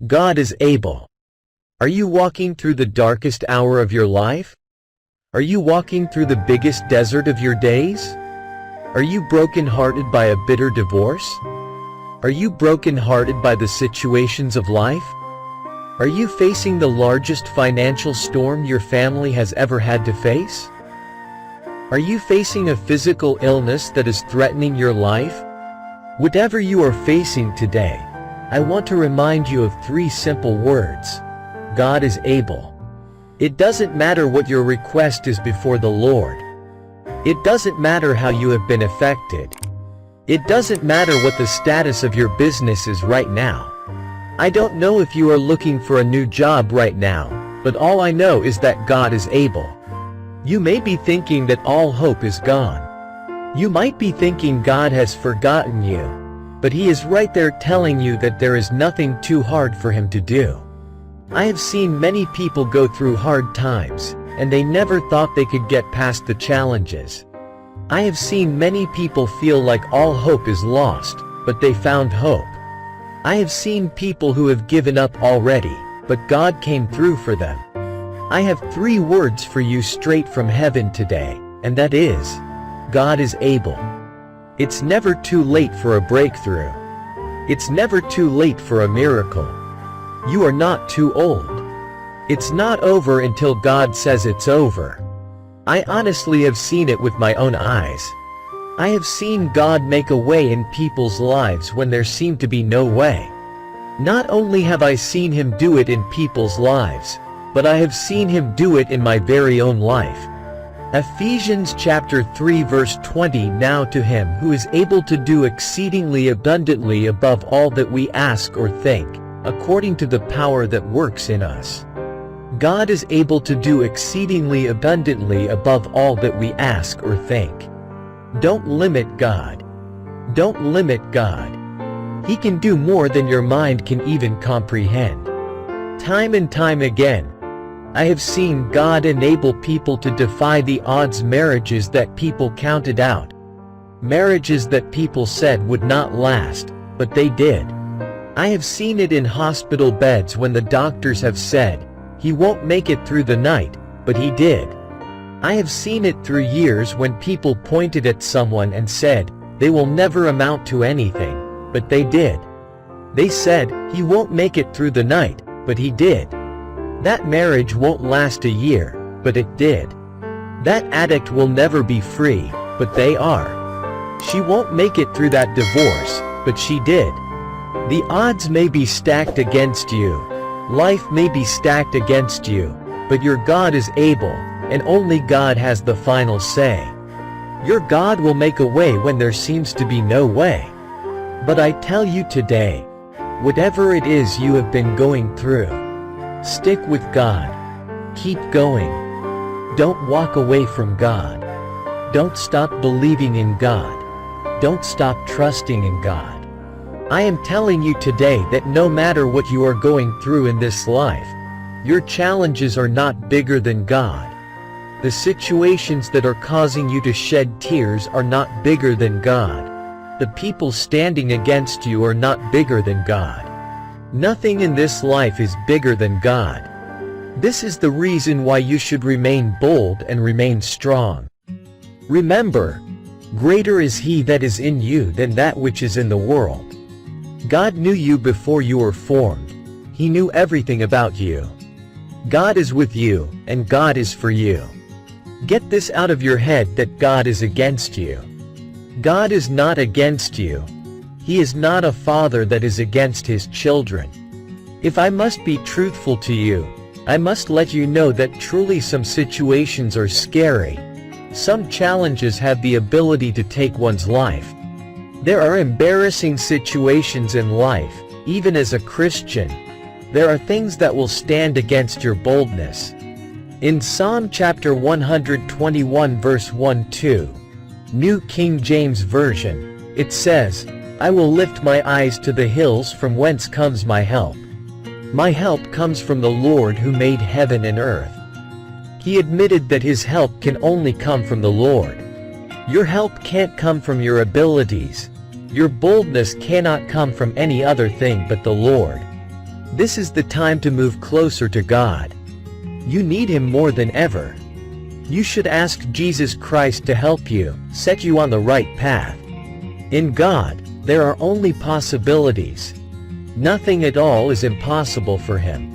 God is able. Are you walking through the darkest hour of your life? Are you walking through the biggest desert of your days? Are you broken-hearted by a bitter divorce? Are you broken-hearted by the situations of life? Are you facing the largest financial storm your family has ever had to face? Are you facing a physical illness that is threatening your life? Whatever you are facing today, I want to remind you of 3 simple words. God is able. It doesn't matter what your request is before the Lord. It doesn't matter how you have been affected. It doesn't matter what the status of your business is right now. I don't know if you are looking for a new job right now, but all I know is that God is able. You may be thinking that all hope is gone. You might be thinking God has forgotten you, but He is right there telling you that there is nothing too hard for Him to do. I have seen many people go through hard times, and they never thought they could get past the challenges. I have seen many people feel like all hope is lost, but they found hope. I have seen people who have given up already, but God came through for them. I have 3 words for you straight from heaven today, and that is, God is able. It's never too late for a breakthrough. It's never too late for a miracle. You are not too old. It's not over until God says it's over. I honestly have seen it with my own eyes. I have seen God make a way in people's lives when there seemed to be no way. Not only have I seen Him do it in people's lives, but I have seen Him do it in my very own life. Ephesians chapter 3 verse 20. Now to Him who is able to do exceedingly abundantly above all that we ask or think, according to the power that works in us. God is able to do exceedingly abundantly above all that we ask or think. Don't limit God. Don't limit God. He can do more than your mind can even comprehend. Time and time again, I have seen God enable people to defy the odds. Marriages that people counted out. Marriages that people said would not last, but they did. I have seen it in hospital beds when the doctors have said, "He won't make it through the night," but he did. I have seen it through years when people pointed at someone and said, "They will never amount to anything," but they did. They said, "He won't make it through the night," but he did. That marriage won't last a year, but it did. That addict will never be free, but they are. She won't make it through that divorce, but she did. The odds may be stacked against you. Life may be stacked against you, but your God is able, and only God has the final say. Your God will make a way when there seems to be no way. But I tell you today, whatever it is you have been going through, stick with God. Keep going. Don't walk away from God. Don't stop believing in God. Don't stop trusting in God. I am telling you today that no matter what you are going through in this life, your challenges are not bigger than God. The situations that are causing you to shed tears are not bigger than God. The people standing against you are not bigger than God. Nothing in this life is bigger than God. This is the reason why you should remain bold and remain strong. Remember, greater is He that is in you than that which is in the world. God knew you before you were formed. He knew everything about you. God is with you, and God is for you. Get this out of your head that God is against you. God is not against you. He is not a father that is against his children. If I must be truthful to you, I must let you know that truly some situations are scary. Some challenges have the ability to take one's life. There are embarrassing situations in life, even as a Christian. There are things that will stand against your boldness. In Psalm chapter 121 verse 1-2, New King James Version, it says, "I will lift my eyes to the hills from whence comes my help. My help comes from the Lord who made heaven and earth." He admitted that his help can only come from the Lord. Your help can't come from your abilities. Your boldness cannot come from any other thing but the Lord. This is the time to move closer to God. You need Him more than ever. You should ask Jesus Christ to help you, set you on the right path. In God, there are only possibilities. Nothing at all is impossible for Him.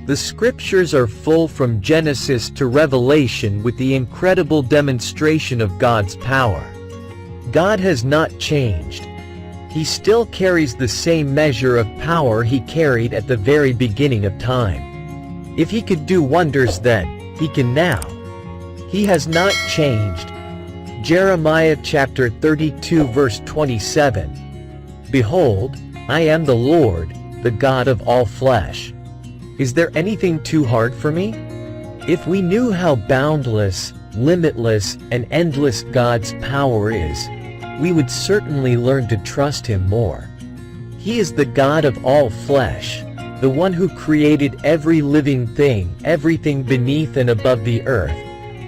The scriptures are full from Genesis to Revelation with the incredible demonstration of God's power. God has not changed. He still carries the same measure of power He carried at the very beginning of time. If He could do wonders then, He can now. He has not changed. Jeremiah chapter 32 verse 27. Behold, I am the Lord, the God of all flesh. Is there anything too hard for me? If we knew how boundless, limitless, and endless God's power is, we would certainly learn to trust Him more. He is the God of all flesh, the one who created every living thing, everything beneath and above the earth,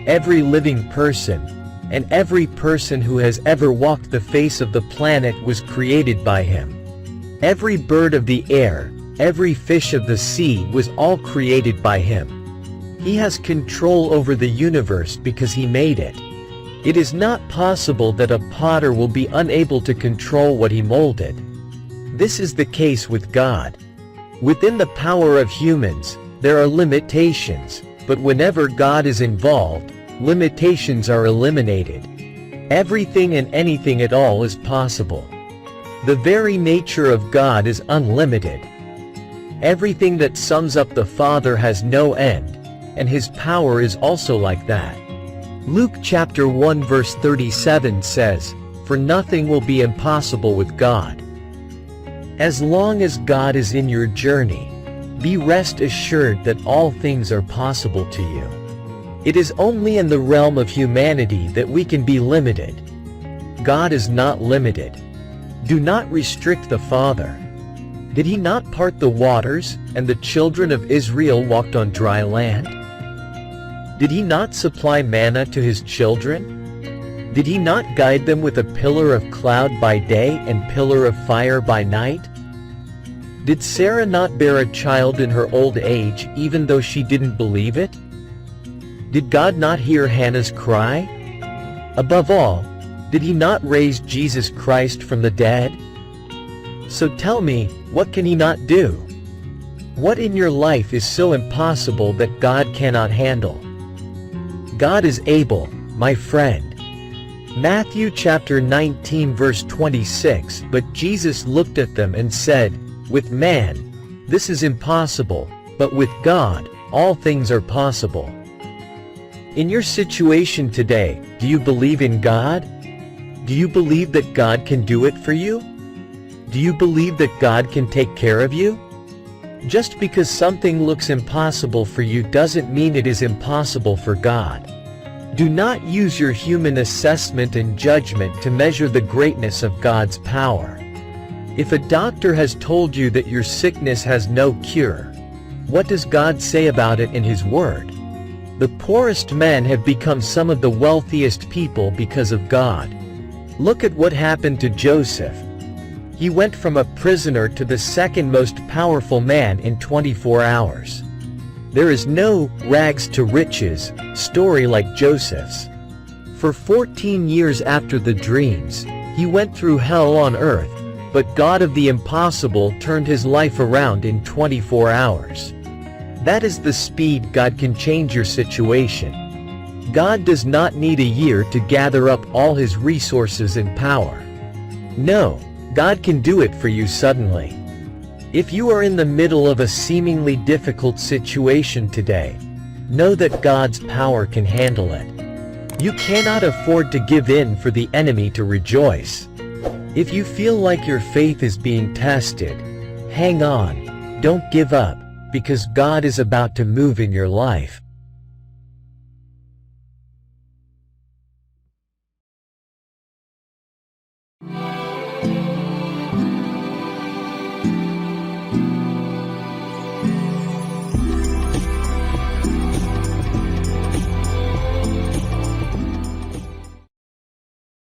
every living person, and every person who has ever walked the face of the planet was created by Him. Every bird of the air, every fish of the sea was all created by Him. He has control over the universe because He made it. It is not possible that a potter will be unable to control what he molded. This is the case with God. Within the power of humans, there are limitations, but whenever God is involved, limitations are eliminated. Everything and anything at all is possible. The very nature of God is unlimited. Everything that sums up the Father has no end, and His power is also like that. Luke chapter 1 verse 37 says, "For nothing will be impossible with God." As long as God is in your journey, be rest assured that all things are possible to you. It is only in the realm of humanity that we can be limited. God is not limited. Do not restrict the Father. Did He not part the waters, and the children of Israel walked on dry land? Did He not supply manna to His children? Did He not guide them with a pillar of cloud by day and pillar of fire by night? Did Sarah not bear a child in her old age even though she didn't believe it? Did God not hear Hannah's cry? Above all, did He not raise Jesus Christ from the dead? So tell me, what can He not do? What in your life is so impossible that God cannot handle? God is able, my friend. Matthew chapter 19 verse 26. But Jesus looked at them and said, "With man, this is impossible, but with God, all things are possible." In your situation today, do you believe in God? Do you believe that God can do it for you? Do you believe that God can take care of you? Just because something looks impossible for you doesn't mean it is impossible for God. Do not use your human assessment and judgment to measure the greatness of God's power. If a doctor has told you that your sickness has no cure, what does God say about it in His Word? The poorest men have become some of the wealthiest people because of God. Look at what happened to Joseph. He went from a prisoner to the second most powerful man in 24 hours. There is no rags to riches story like Joseph's. For 14 years after the dreams, he went through hell on earth, but God of the impossible turned his life around in 24 hours. That is the speed God can change your situation. God does not need a year to gather up all His resources and power. No, God can do it for you suddenly. If you are in the middle of a seemingly difficult situation today, know that God's power can handle it. You cannot afford to give in for the enemy to rejoice. If you feel like your faith is being tested, hang on, don't give up, because God is about to move in your life.